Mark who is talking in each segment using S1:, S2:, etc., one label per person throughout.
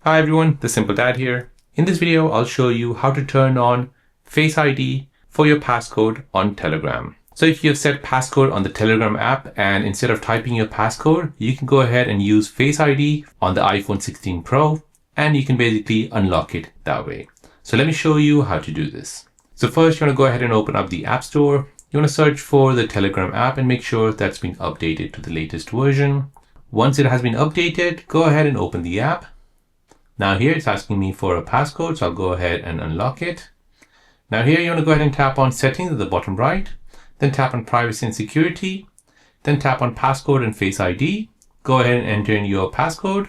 S1: Hi everyone, the Simple Dad here. In this video, I'll show you how to turn on Face ID for your passcode on Telegram. So if you have set passcode on the Telegram app and instead of typing your passcode, you can go ahead and use Face ID on the iPhone 16 Pro and you can basically unlock it that way. So let me show you how to do this. So first you want to go ahead and open up the App Store. You want to search for the Telegram app and make sure that's been updated to the latest version. Once it has been updated, go ahead and open the app. Now here it's asking me for a passcode, so I'll go ahead and unlock it. Now here you want to go ahead and tap on Settings at the bottom right, then tap on Privacy and Security, then tap on Passcode and Face ID. Go ahead and enter in your passcode.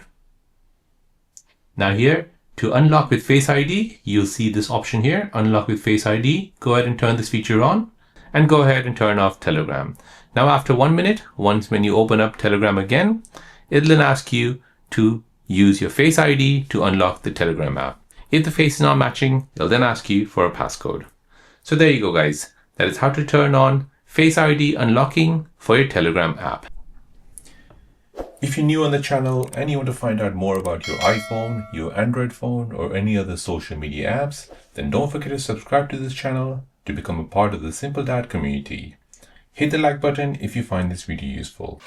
S1: Now here, to unlock with Face ID, you'll see this option here, Unlock with Face ID. Go ahead and turn this feature on and go ahead and turn off Telegram. Now after 1 minute, when you open up Telegram again, it'll then ask you to use your Face ID to unlock the Telegram app. If the face is not matching, it'll then ask you for a passcode. So there you go guys. That is how to turn on Face ID unlocking for your Telegram app.
S2: If you're new on the channel and you want to find out more about your iPhone, your Android phone, or any other social media apps, then don't forget to subscribe to this channel to become a part of the Simple Dad community. Hit the like button if you find this video useful.